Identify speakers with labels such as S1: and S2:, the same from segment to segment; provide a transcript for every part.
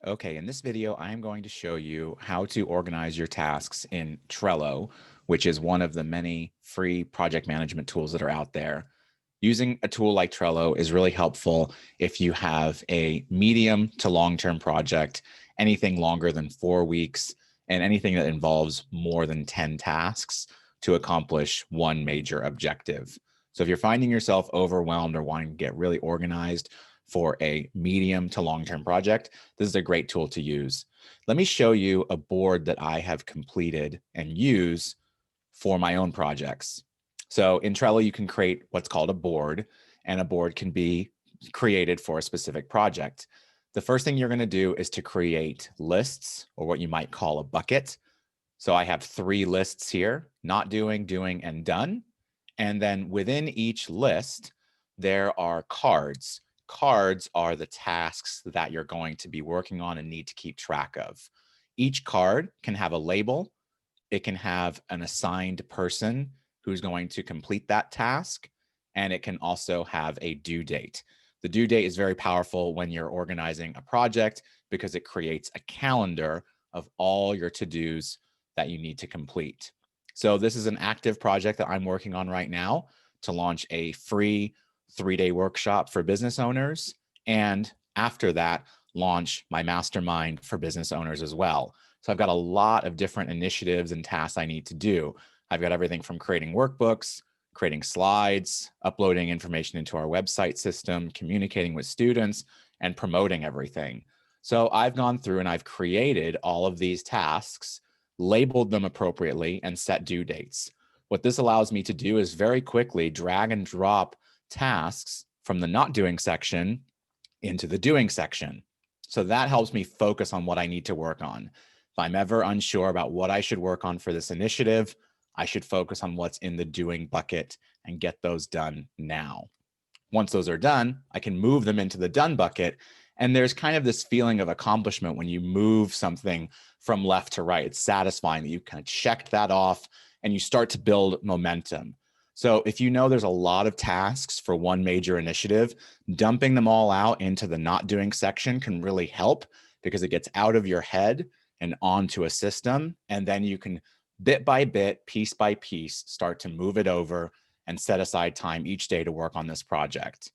S1: Okay, in this video, I am going to show you how to organize your tasks in Trello, which is one of the many free project management tools that are out there. Using a tool like Trello is really helpful if you have a medium to long-term project, anything longer than 4 weeks, and anything that involves more than 10 tasks to accomplish one major objective. So if you're finding yourself overwhelmed or wanting to get really organized for a medium to long-term project, this is a great tool to use. Let me show you a board that I have completed and use for my own projects. So in Trello, you can create what's called a board, and a board can be created for a specific project. The first thing you're going to do is to create lists, or what you might call a bucket. So I have 3 lists here: not doing, doing, and done. And then within each list, there are cards. Cards are the tasks that you're going to be working on and need to keep track of. Each card can have a label. It can have an assigned person who's going to complete that task, and it can also have a due date. The due date is very powerful when you're organizing a project because it creates a calendar of all your to-dos that you need to complete. So this is an active project that I'm working on right now to launch a free 3-day workshop for business owners, and after that, launch my mastermind for business owners as well. So I've got a lot of different initiatives and tasks I need to do. I've got everything from creating workbooks, creating slides, uploading information into our website system, communicating with students, and promoting everything. So I've gone through and I've created all of these tasks, labeled them appropriately, and set due dates. What this allows me to do is very quickly drag and drop tasks from the not doing section into the doing section. So that helps me focus on what I need to work on. If I'm ever unsure about what I should work on for this initiative, I should focus on what's in the doing bucket and get those done now. Once those are done, I can move them into the done bucket. And there's kind of this feeling of accomplishment when you move something from left to right. It's satisfying that you kind of checked that off and you start to build momentum. So if you know there's a lot of tasks for one major initiative, dumping them all out into the not doing section can really help because it gets out of your head and onto a system. And then you can bit by bit, piece by piece, start to move it over and set aside time each day to work on this project.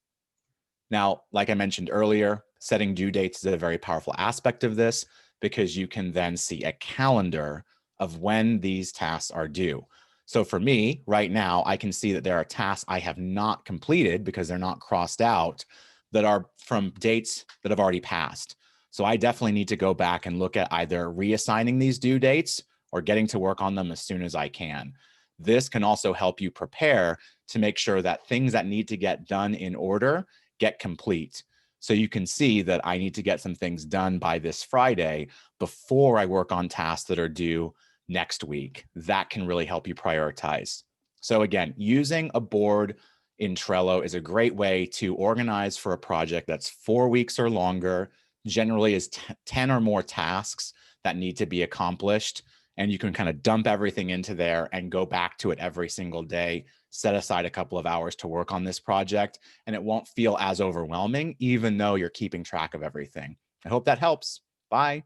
S1: Now, like I mentioned earlier, setting due dates is a very powerful aspect of this because you can then see a calendar of when these tasks are due. So for me, right now, I can see that there are tasks I have not completed because they're not crossed out that are from dates that have already passed. So I definitely need to go back and look at either reassigning these due dates or getting to work on them as soon as I can. This can also help you prepare to make sure that things that need to get done in order get complete. So you can see that I need to get some things done by this Friday before I work on tasks that are due next week. That can really help you prioritize. So again, using a board in Trello is a great way to organize for a project that's 4 weeks or longer, generally is 10 or more tasks that need to be accomplished. And you can kind of dump everything into there and go back to it every single day, set aside a couple of hours to work on this project, and it won't feel as overwhelming, even though you're keeping track of everything. I hope that helps. Bye.